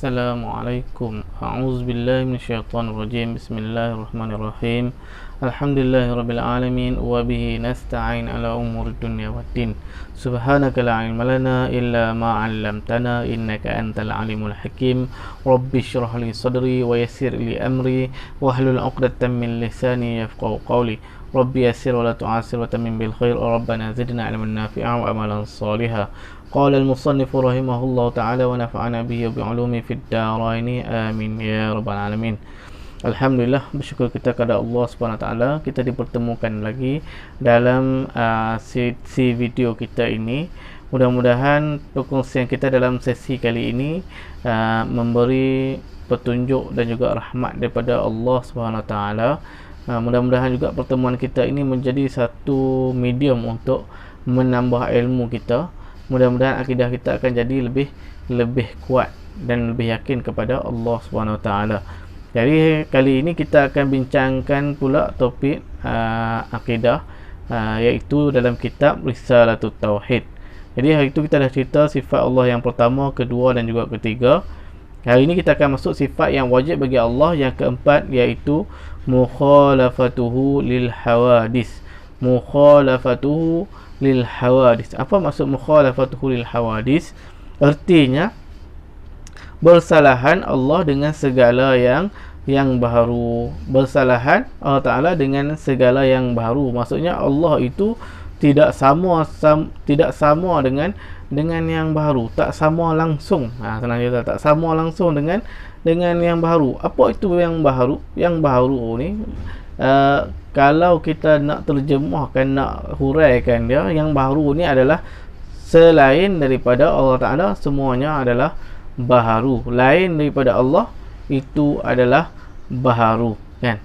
Assalamualaikum. A'udzubillahi minasyaitonirrajim. Bismillahirrahmanirrahim. Alhamdulillahirabbil alamin wa bihi nasta'in ala umuri dunya waddin. Subhanaka la ilma lana illa ma 'allamtana innaka antal alimul hakim. Rabbi shrah li sadri wa yassir li amri wahlul 'uqdatam min lisani yafqahu qawli. Rabbi yassir wa la tu'assir wa tamim bil khair. Rabbana zidna 'ilman nafi'an wa amalan shalihan. قال المصنف رحمه الله تعالى ونفعنا به بعلومه في الدارين آمين ya rabbal alamin. Alhamdulillah, bersyukur kita kepada Allah Subhanahu Wa Taala, kita dipertemukan lagi dalam sesi video kita ini. Mudah-mudahan perkongsian kita dalam sesi kali ini memberi petunjuk dan juga rahmat daripada Allah Subhanahu Wa Taala. Mudah-mudahan juga pertemuan kita ini menjadi satu medium untuk menambah ilmu kita. Mudah-mudahan akidah kita akan jadi lebih kuat dan lebih yakin kepada Allah Subhanahu Wa Taala. Jadi kali ini kita akan bincangkan pula topik akidah, iaitu dalam kitab Risalatut Tauhid. Jadi hari itu kita dah cerita sifat Allah yang pertama, kedua dan juga ketiga. Hari ini kita akan masuk sifat yang wajib bagi Allah yang keempat, iaitu mukhalafatuhu lil hawadis. Mukhalafatuhu lil hawadis. Apa maksud mukhalafatuhu lil hawadis? Artinya bersalahan Allah dengan segala yang baharu. Bersalahan Allah Taala dengan segala yang baharu. Maksudnya Allah itu tidak sama dengan yang baharu, tak sama langsung. Senang kata, tak sama langsung dengan yang baharu. Apa itu yang baharu? Yang baharu ni kalau kita nak terjemahkan, nak huraikan dia, yang baharu ni adalah selain daripada Allah Ta'ala, semuanya adalah baharu. Lain daripada Allah, itu adalah baharu, kan?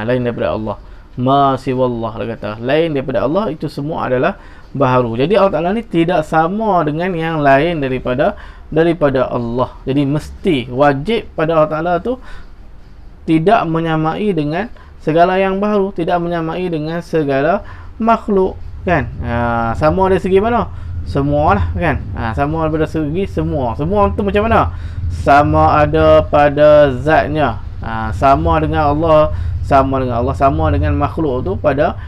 Lain daripada Allah, ma siwallah, dia kata, lain daripada Allah, itu semua adalah baharu. Jadi Allah Ta'ala ni tidak sama dengan yang lain daripada Allah. Jadi mesti wajib pada Allah Ta'ala tu tidak menyamai dengan segala yang baharu, tidak menyamai dengan segala makhluk, kan? Sama dari segi mana? Semua lah, kan? Sama daripada segi semua tu macam mana? Sama ada pada zatnya, sama dengan Allah, sama dengan makhluk tu pada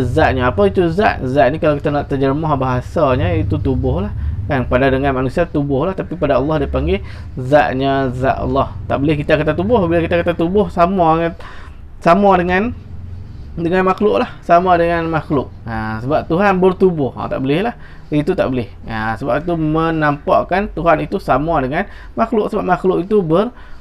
zatnya. Apa itu zat? Zat ni kalau kita nak terjemah bahasanya, itu tubuh lah, kan? Pada dengan manusia tubuh lah, tapi pada Allah dia panggil zatnya, zat Allah. Tak boleh kita kata tubuh. Bila kita kata tubuh, sama dengan makhluk lah, sama dengan makhluk. Sebab Tuhan bertubuh, tak boleh lah, itu tak boleh. Sebab itu menampakkan Tuhan itu sama dengan makhluk, sebab makhluk itu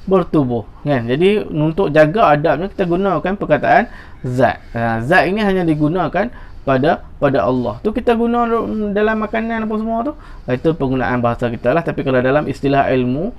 bertubuh, kan? Jadi untuk jaga adabnya, kita gunakan perkataan zat. Zat ini hanya digunakan pada Allah. Tu kita guna dalam makanan apa semua tu, itu penggunaan bahasa kita lah. Tapi kalau dalam istilah ilmu,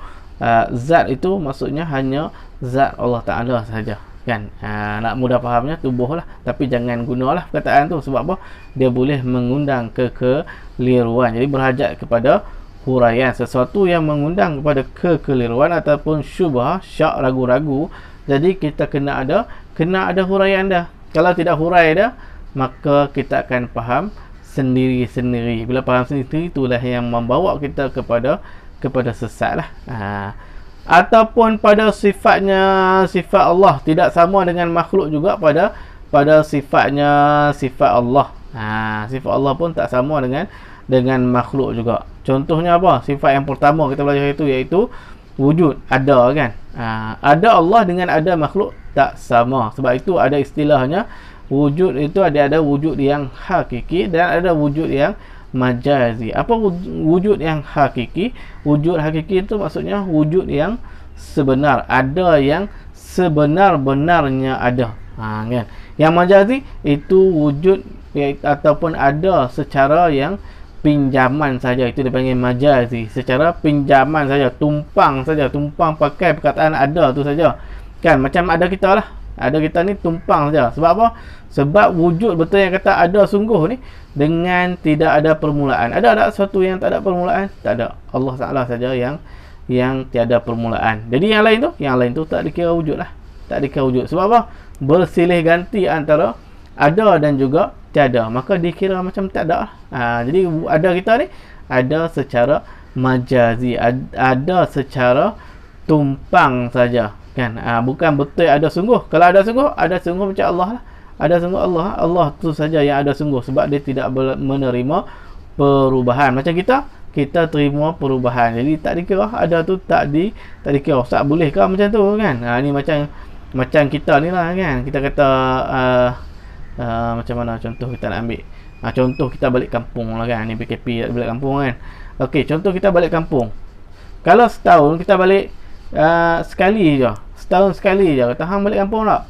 zat itu maksudnya hanya zat Allah Ta'ala sahaja, kan? Nak mudah fahamnya, tubuh lah. Tapi jangan gunalah perkataan tu. Sebab apa? Dia boleh mengundang kekeliruan. Jadi berhajat kepada huraian. Sesuatu yang mengundang kepada kekeliruan ataupun syubhah, syak, ragu-ragu, jadi kita kena ada huraian dah. Kalau tidak hurai dah, maka kita akan faham sendiri-sendiri. Bila faham sendiri, itulah yang membawa kita kepada sesat lah. Ataupun pada sifat Allah tidak sama dengan makhluk juga pada sifatnya, sifat Allah. Sifat Allah pun tak sama dengan makhluk juga. Contohnya apa? Sifat yang pertama kita belajar itu, iaitu wujud, ada, kan? Ada Allah dengan ada makhluk tak sama. Sebab itu ada istilahnya, wujud itu ada wujud yang hakiki dan ada wujud yang majazi. Apa wujud yang hakiki? Wujud hakiki itu maksudnya wujud yang sebenar, ada yang sebenar-benarnya ada, kan? Yang majazi itu wujud ataupun ada secara yang pinjaman saja, itu dipanggil majazi. Secara pinjaman saja, tumpang pakai perkataan ada tu saja, kan? Macam ada kita lah, ada kita ni tumpang saja. Sebab apa? Sebab wujud betul yang kata ada sungguh ni dengan tidak ada permulaan. Ada sesuatu yang tak ada permulaan? Tak ada. Allah Ta'ala saja yang tiada permulaan. Jadi yang lain tu tak dikira wujud lah. Tak dikira wujud. Sebab apa? Bersilih ganti antara ada dan juga tiada. Maka dikira macam tak ada. Jadi ada kita ni ada secara majazi, ada secara tumpang saja, kan. Bukan betul ada sungguh. Kalau ada sungguh macam Allah lah. Ada sungguh Allah tu saja yang ada sungguh, sebab dia tidak menerima perubahan. Macam kita terima perubahan, jadi tak dikira ada tu, tak dikira. Ustaz boleh ke macam tu, kan? Ni macam kita ni lah, kan. Kita kata macam mana contoh kita nak ambil, contoh kita balik kampung lah, kan. Ni PKP balik kampung, kan. Okey, contoh kita balik kampung. Kalau setahun kita balik sekali je, setahun sekali je kata hang balik kampung tak?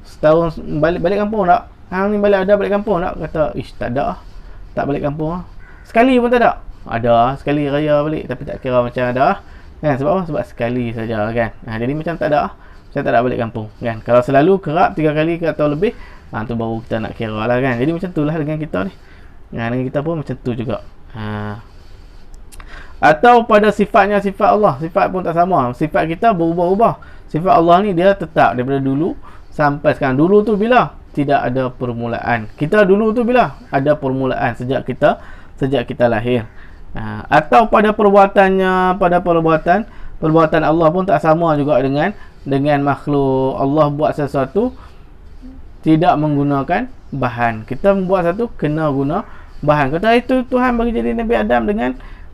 Setahun balik kampung tak? Hang ni balik kampung tak? Kata ish, tak ada, tak balik kampung lah. Sekali pun tak ada. Ada sekali raya balik, tapi tak kira macam ada, kan. Sebab apa? Sebab sekali saja, kan. Jadi macam tak ada, macam tak ada balik kampung, kan. Kalau selalu kerap 3 kali atau lebih, tu baru kita nak kira lah, kan. Jadi macam tu lah dengan kita ni. Dengan kita pun macam tu juga. Atau pada sifatnya sifat Allah, sifat pun tak sama. Sifat kita berubah-ubah. Sifat Allah ni dia tetap daripada dulu sampai sekarang. Dulu tu bila? Tidak ada permulaan. Kita dulu tu bila? Ada permulaan sejak kita lahir. Atau pada perbuatannya, pada perbuatan Allah pun tak sama juga dengan makhluk. Allah buat sesuatu tidak menggunakan bahan. Kita membuat satu kena guna bahan. Kata itu Tuhan bagi jadi Nabi Adam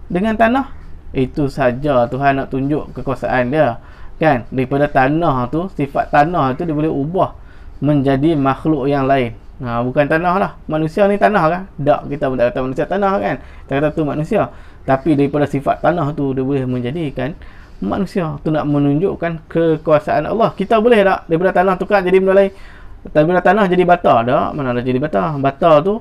dengan tanah. Itu saja Tuhan nak tunjuk kekuasaan dia, kan. Daripada tanah tu, sifat tanah tu dia boleh ubah menjadi makhluk yang lain. Bukan tanah lah. Manusia ni tanah kan? Tak, kita pun tak kata manusia tanah, kan. Kita kata tu manusia. Tapi daripada sifat tanah tu dia boleh menjadikan manusia. Tu nak menunjukkan kekuasaan Allah. Kita boleh tak daripada tanah tukar jadi benda lain? Daripada tanah jadi bata? Tak, mana ada jadi bata. Bata tu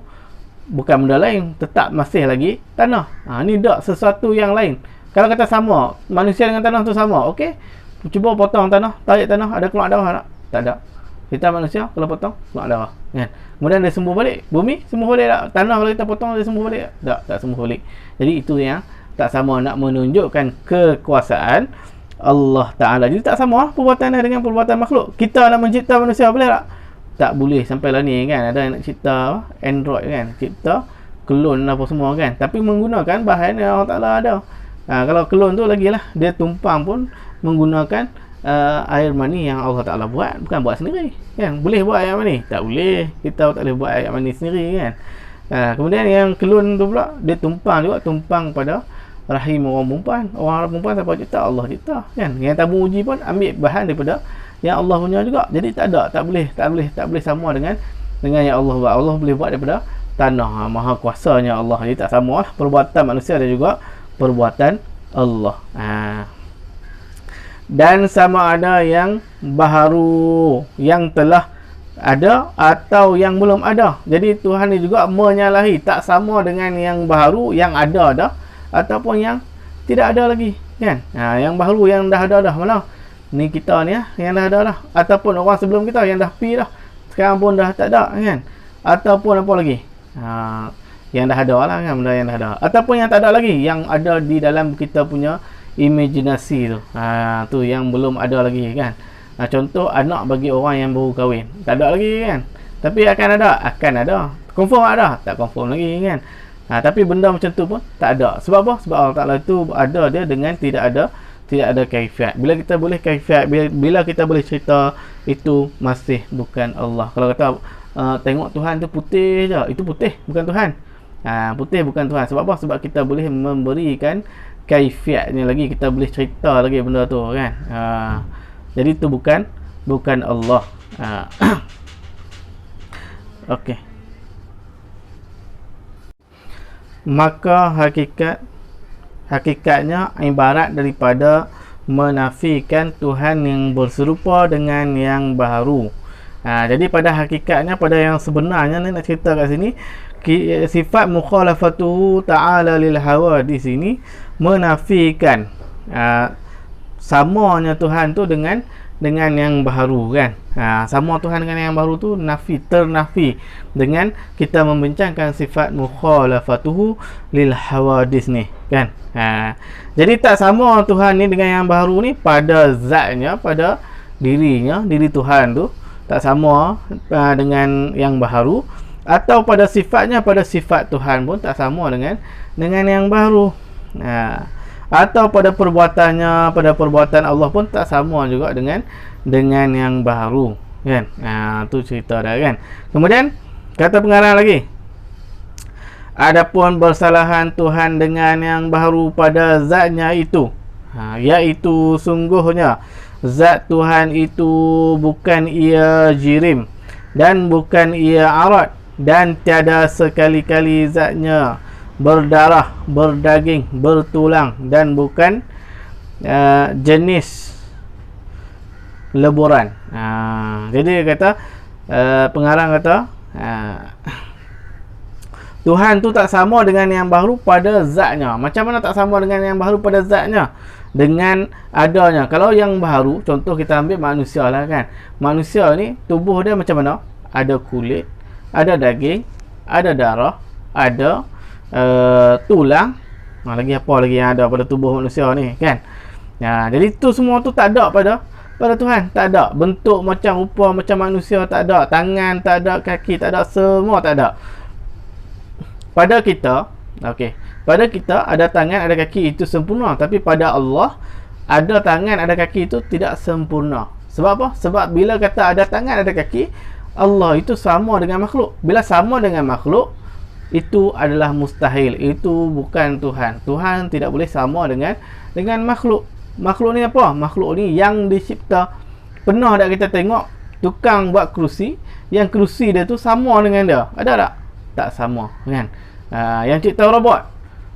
bukan benda lain, tetap masih lagi tanah. Ni tak sesuatu yang lain. Kalau kata sama, manusia dengan tanah tu sama, okey. Cuba potong tanah, tarik tanah, ada keluar darah tak? Tak ada. Kita manusia kalau potong keluar darah, kan. Kemudian dia sembuh balik. Bumi sembuh balik tak? Tanah kalau kita potong dia sembuh balik tak? Tak sembuh balik. Jadi itu yang tak sama, nak menunjukkan kekuasaan Allah Ta'ala. Jadi tak sama perbuatan dia dengan perbuatan makhluk. Kita nak mencipta manusia boleh tak? Tak boleh sampai lah ni, kan. Ada yang nak cipta Android, kan, cipta klon apa semua, kan. Tapi menggunakan bahan yang Allah Ta'ala ada. Kalau klon tu lagi lah, dia tumpang pun menggunakan air mani yang Allah Ta'ala buat, bukan buat sendiri, kan. Boleh buat air mani? Tak boleh. Kita tak boleh buat air mani sendiri, kan. Kemudian yang klon tu pula, dia tumpang pada rahim orang perempuan. Orang perempuan siapa cipta? Allah cipta, kan. Yang tamu uji pun ambil bahan daripada yang Allah punya juga. Jadi tak boleh sama dengan yang Allah buat. Allah boleh buat daripada tanah. Maha kuasanya Allah. Jadi tak sama lah perbuatan manusia dan juga perbuatan Allah. Dan sama ada yang baharu, yang telah ada atau yang belum ada. Jadi Tuhan ni juga menyalahi, tak sama dengan yang baharu, yang ada dah, ataupun yang tidak ada lagi, kan. Yang baharu, yang dah ada dah, mana? Ni kita ni yang dah ada dah. Ataupun orang sebelum kita yang dah pi dah, sekarang pun dah tak ada, kan. Ataupun apa lagi? Yang dah ada lah, kan, benda yang dah ada. Ataupun yang tak ada lagi, yang ada di dalam kita punya imajinasi tu. Tu yang belum ada lagi, kan. Contoh anak bagi orang yang baru kahwin, tak ada lagi, kan. Tapi akan ada. Confirm ada? Tak confirm lagi, kan. Tapi benda macam tu pun tak ada. Sebab apa? Sebab Allah Ta'ala tu ada dia dengan tidak ada kaifiat. Bila kita boleh kaifiat, bila kita boleh cerita, itu masih bukan Allah. Kalau kata tengok Tuhan tu putih je, itu putih, bukan Tuhan. Putih bukan Tuhan. Sebab apa? Sebab kita boleh memberikan kaifiatnya lagi, kita boleh cerita lagi benda tu, kan. Jadi itu bukan Allah. Okey. Maka hakikatnya ibarat daripada menafikan Tuhan yang berserupa dengan yang baharu. Jadi pada hakikatnya, pada yang sebenarnya ni nak cerita kat sini, sifat mukhalafatuhu ta'ala lil hawa di sini menafikan samanya Tuhan tu dengan yang baharu, kan. Sama Tuhan dengan yang baharu tu ternafi dengan kita membincangkan sifat mukhalafatuhu lil hawadis ni, kan. Jadi tak sama Tuhan ni dengan yang baharu ni pada zatnya, pada diri Tuhan tu tak sama dengan yang baharu, atau pada sifatnya, pada sifat Tuhan pun tak sama dengan yang baharu. atau pada perbuatannya, pada perbuatan Allah pun tak sama juga dengan yang baharu, kan. Tu cerita dah, kan. Kemudian kata pengarang lagi, adapun bersalahan Tuhan dengan yang baharu pada zatnya itu, iaitu sungguhnya zat Tuhan itu bukan ia jirim dan bukan ia arat, dan tiada sekali-kali zatnya berdarah, berdaging, bertulang, dan bukan jenis leburan. Jadi dia kata, pengarang kata, Tuhan tu tak sama dengan yang baharu pada zatnya. Macam mana tak sama dengan yang baharu pada zatnya? Dengan adanya. Kalau yang baharu, contoh kita ambil manusia lah, kan. Manusia ni tubuh dia macam mana? Ada kulit, ada daging, ada darah, ada tulang, lagi apa lagi yang ada pada tubuh manusia ni, kan. Jadi tu semua tu tak ada pada Tuhan. Tak ada bentuk macam rupa macam manusia, tak ada tangan, tak ada kaki, tak ada, semua tak ada. Pada kita, pada kita ada tangan, ada kaki, itu sempurna. Tapi pada Allah, ada tangan, ada kaki, itu tidak sempurna. Sebab apa? Sebab bila kata ada tangan, ada kaki, Allah itu sama dengan makhluk. Bila sama dengan makhluk, itu adalah mustahil. Itu bukan Tuhan. Tuhan tidak boleh sama dengan makhluk. Makhluk ni apa? Makhluk ni yang dicipta. Pernah tak kita tengok tukang buat kerusi, yang kerusi dia tu sama dengan dia? Ada tak? Tak sama, kan. Yang cipta robot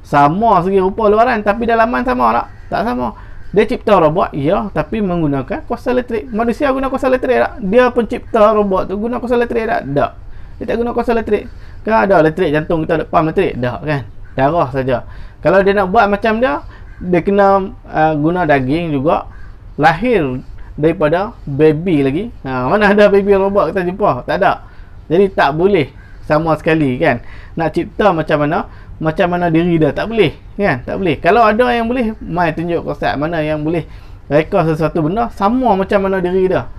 sama segi rupa luaran, tapi dalaman sama tak? Tak sama. Dia cipta robot, ya, tapi menggunakan kuasa elektrik. Manusia guna kuasa elektrik tak? Dia pencipta robot tu guna kuasa elektrik tak? Tak. Dia tak guna kuasa elektrik. Kan ada elektrik jantung, kita ada pam elektrik? Tak, kan. Darah saja. Kalau dia nak buat macam dia kena guna daging juga, lahir daripada baby lagi. Mana ada baby robot kita jumpa? Tak ada. Jadi tak boleh sama sekali, kan. Nak cipta macam mana diri dia, tak boleh, kan. Tak boleh. Kalau ada yang boleh, mai tunjuk konsep mana yang boleh reka sesuatu benda sama macam mana diri dia,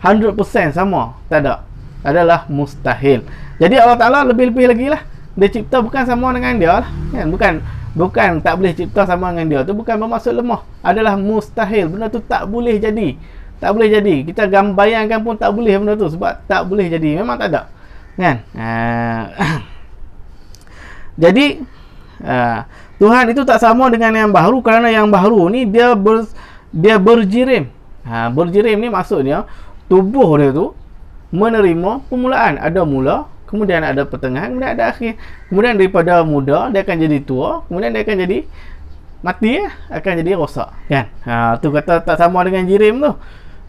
100% sama, tak ada. Adalah mustahil. Jadi Allah Ta'ala lebih-lebih lagi lah, dia cipta bukan sama dengan dia lah, kan. Bukan tak boleh cipta sama dengan dia tu bukan bermaksud lemah, adalah mustahil. Benda tu tak boleh jadi. Tak boleh jadi. Kita bayangkan pun tak boleh benda tu, sebab tak boleh jadi. Memang tak ada, kan. Jadi Tuhan itu tak sama dengan yang baharu, kerana yang baharu ni dia berjirim. Berjirim ni maksudnya tubuh dia tu menerima permulaan. Ada mula, kemudian ada pertengahan, kemudian ada akhir. Kemudian daripada muda dia akan jadi tua, kemudian dia akan jadi mati, akan jadi rosak, kan. Tu kata tak sama dengan jirim tu.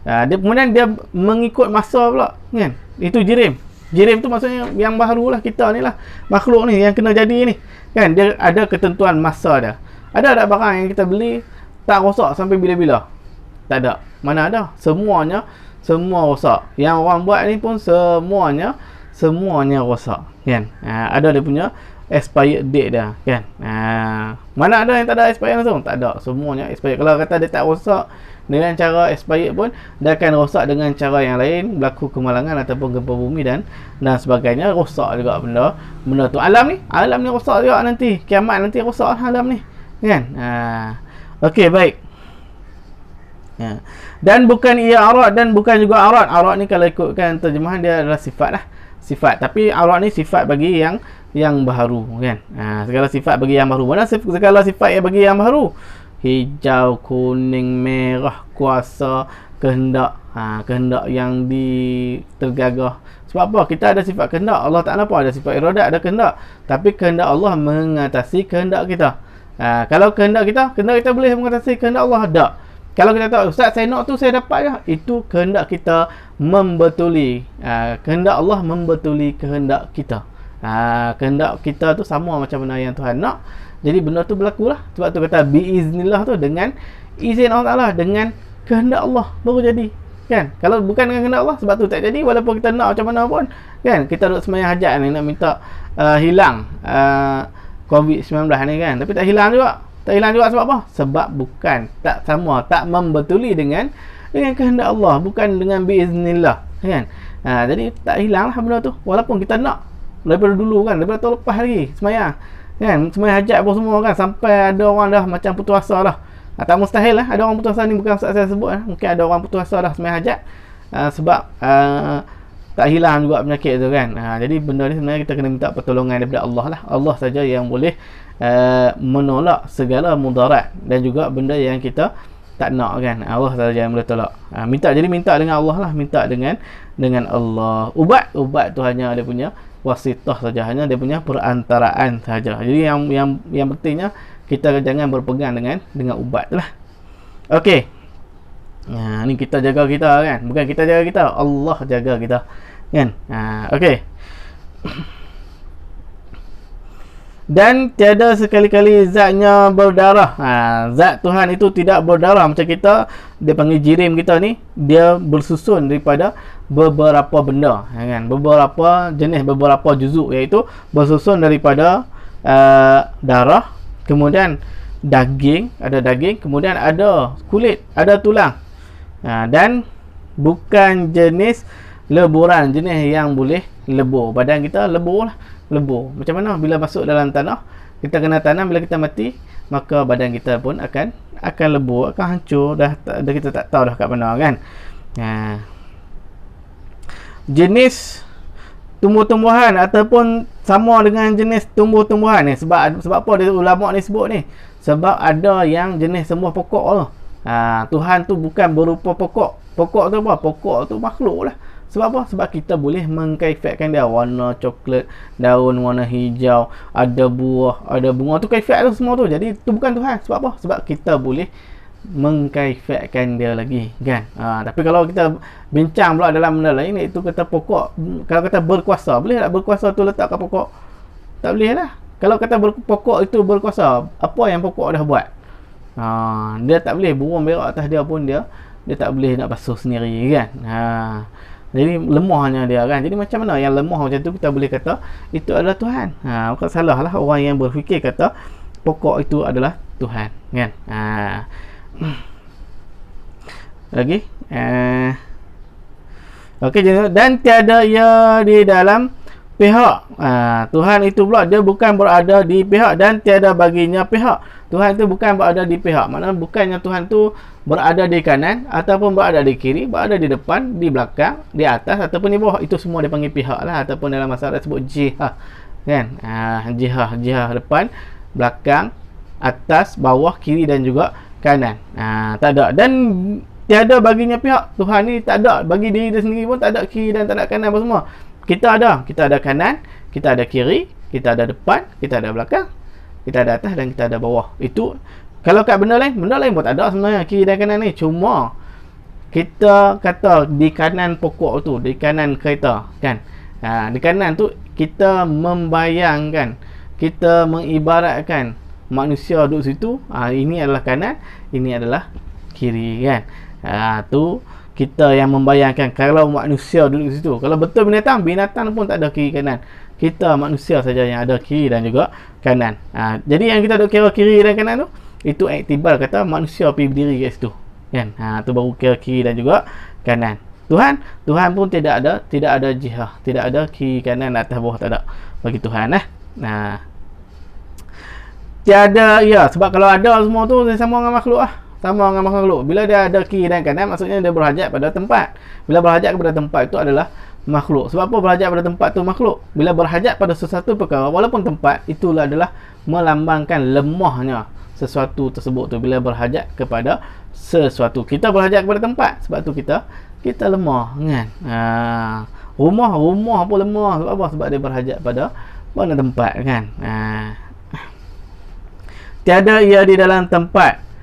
Kemudian dia mengikut masa pula, kan. Itu jirim. Jirim tu maksudnya yang baharu lah, kita ni lah, makhluk ni yang kena jadi ni, kan. Dia ada ketentuan masa dia. Ada tak barang yang kita beli tak rosak sampai bila-bila? Tak ada. Mana ada? Semua rosak. Yang orang buat ni pun semuanya rosak, kan. Ada dia punya expired date dah, kan. Mana ada yang tak ada expired langsung? Tak ada. Semuanya expired. Kalau kata dia tak rosak dengan cara expired pun, dia akan rosak dengan cara yang lain, berlaku kemalangan ataupun gempa bumi dan sebagainya, rosak juga benda tu. Alam ni rosak juga nanti. Kiamat nanti rosak alam ni, kan. Okey, baik. Dan bukan ia arat dan bukan juga arat. Arat ni kalau ikutkan terjemahan dia adalah sifat lah. Sifat. Tapi arat ni sifat bagi yang baharu, kan. Segala sifat bagi yang baharu. Mana segala sifat yang bagi yang baharu? Hijau, kuning, merah, kuasa, kehendak. Kehendak yang tergagah. Sebab apa? Kita ada sifat kehendak. Allah Ta'ala pun ada sifat iradat, ada kehendak. Tapi kehendak Allah mengatasi kehendak kita. Kalau kehendak kita boleh mengatasi kehendak Allah? Tak. Kalau kita tahu, Ustaz, saya nak tu saya dapat je, itu kehendak kita membetuli. Kehendak Allah membetuli kehendak kita. Kehendak kita tu sama macam mana yang Tuhan nak. Jadi benda tu berlaku lah. Sebab tu kata biiznillah tu, dengan izin Allah Ta'ala, dengan kehendak Allah baru jadi, kan. Kalau bukan dengan kehendak Allah, sebab tu tak jadi. Walaupun kita nak macam mana pun, kan. Kita duduk sembahyang hajat ni, nak minta hilang COVID-19 ni, kan. Tapi tak hilang juga. Tak hilang juga sebab apa? Sebab bukan, tak sama, tak membetuli dengan kehendak Allah, bukan dengan biiznillah, kan. Jadi tak hilang lah benda tu. Walaupun kita nak daripada dulu, kan, daripada tahun lepas lagi sembahyang, kan, sembahyang hajat apa semua kan, sampai ada orang dah macam putus asa dah. Tak mustahil lah ada orang putus asa ni, bukan saya sebut lah. Mungkin ada orang putus asa dah sembahyang hajat sebab tak hilang juga penyakit tu kan. Jadi benda ni sebenarnya kita kena minta pertolongan daripada Allah lah. Allah saja yang boleh menolak segala mudarat dan juga benda yang kita tak nak kan. Allah saja yang boleh tolak. Minta dengan Allah lah, minta dengan Allah. Ubat tu hanya dia punya wasitah saja, hanya dia punya perantaraan saja. Jadi yang pentingnya kita jangan berpegang dengan ubat lah. Okey. Ni kita jaga kita kan, bukan kita jaga kita, Allah jaga kita kan. Okey. Dan tiada sekali-kali zatnya berdarah. Zat Tuhan itu tidak berdarah macam kita. Dia panggil jirim kita ni, dia bersusun daripada beberapa benda kan, beberapa jenis, beberapa juzuk, iaitu bersusun daripada darah, kemudian daging, ada daging, kemudian ada kulit, ada tulang, dan bukan jenis leburan, jenis yang boleh lebur. Badan kita lebur lah, lebur. Macam mana? Bila masuk dalam tanah, kita kena tanam, bila kita mati, maka badan kita pun akan lebur, akan hancur dah kita tak tahu dah kat mana kan. Jenis tumbuh-tumbuhan ataupun sama dengan jenis tumbuh-tumbuhan ni, sebab apa dia ulama ni sebut ni? Sebab ada yang jenis semua pokok tu. Tuhan tu bukan berupa pokok. Pokok tu apa? Pokok tu makhluk lah. Sebab apa? Sebab kita boleh mengkaifiatkan dia. Warna coklat, daun warna hijau, ada buah, ada bunga, tu kaifiat tu semua tu. Jadi tu bukan Tuhan. Sebab apa? Sebab kita boleh mengkaifiatkan dia lagi kan. Tapi kalau kita bincang pula dalam benda lain, iaitu kata pokok, kalau kata berkuasa, boleh tak berkuasa tu letak kat pokok? Tak boleh lah. Kalau kata pokok itu berkuasa, apa yang pokok dah buat? Dia tak boleh, burung berak atas dia pun dia tak boleh nak basuh sendiri kan. Jadi lemahnya dia kan. Jadi macam mana yang lemah macam tu kita boleh kata itu adalah Tuhan? Bukan salah lah orang yang berfikir kata pokok itu adalah Tuhan kan. Lagi okey, dan tiada ia di dalam pihak. Tuhan itu pula dia bukan berada di pihak, dan tiada baginya pihak. Tuhan itu bukan berada di pihak, maknanya bukannya Tuhan tu berada di kanan ataupun berada di kiri, berada di depan, di belakang, di atas ataupun di bawah. Itu semua dipanggil pihak lah, ataupun dalam masalah sebut jihah kan. Jihah depan, belakang, atas, bawah, kiri dan juga kanan. Tak ada. Dan tiada baginya pihak. Tuhan ni tak ada, bagi diri dia sendiri pun tak ada kiri dan tak ada kanan apa semua. Kita ada kanan, kita ada kiri, kita ada depan, kita ada belakang, kita ada atas dan kita ada bawah. Itu kalau kat benda lain pun tak ada sebenarnya kiri dan kanan ni. Cuma kita kata di kanan pokok tu, di kanan kereta kan. Di kanan tu kita membayangkan, kita mengibaratkan manusia duduk situ. Ini adalah kanan, ini adalah kiri kan. Tu kita yang membayangkan kalau manusia duduk situ. Kalau betul binatang pun tak ada kiri kanan. Kita manusia saja yang ada kiri dan juga kanan. Jadi yang kita duk kira kiri dan kanan tu, itu iktibar kata manusia pergi berdiri kat situ kan. Tu baru kira kiri dan juga kanan. Tuhan pun tidak ada jihah, tidak ada kiri kanan atas bawah, tak ada bagi Tuhan tiada ya. Sebab kalau ada semua tu dia sama dengan makhluk sama dengan makhluk. Bila dia ada kiri dan kanan, maksudnya dia berhajat pada tempat. Bila berhajat kepada tempat itu adalah makhluk. Sebab apa berhajat pada tempat tu makhluk? Bila berhajat pada sesuatu perkara, walaupun tempat, itulah adalah melambangkan lemahnya sesuatu tersebut tu. Bila berhajat kepada sesuatu, kita berhajat kepada tempat, sebab tu kita lemah kan. Rumah pun lemah. Sebab apa? Sebab dia berhajat pada tempat kan. Tiada ia di dalam tempat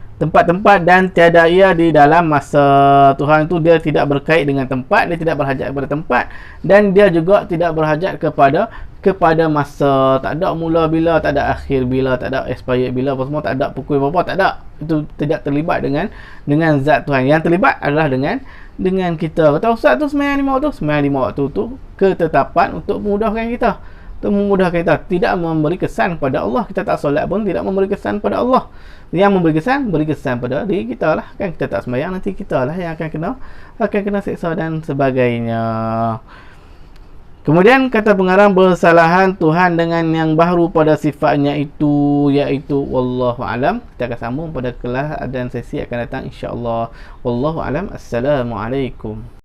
dan tiada ia di dalam masa. Tuhan itu dia tidak berkait dengan tempat, dia tidak berhajat kepada tempat, dan dia juga tidak berhajat kepada masa. Tak ada mula bila, tak ada akhir bila, tak ada expired bila, apa semua tak ada, pukul berapa tak ada. Itu tidak terlibat dengan zat Tuhan. Yang terlibat adalah dengan kita. Kata ustaz tu sembahyang 5 waktu tu ketetapan untuk memudahkan kita. Tidak memberi kesan pada Allah. Kita tak solat pun tidak memberi kesan pada Allah. Yang memberi kesan pada diri kita lah kan. Kita tak sembahyang, nanti kita lah yang akan kena seksa dan sebagainya. Kemudian kata pengarang, bersalahan Tuhan dengan yang baharu pada sifatnya itu, iaitu wallahu alam. Kita akan sambung pada kelas dan sesi akan datang insya-Allah. Wallahu alam. Assalamualaikum.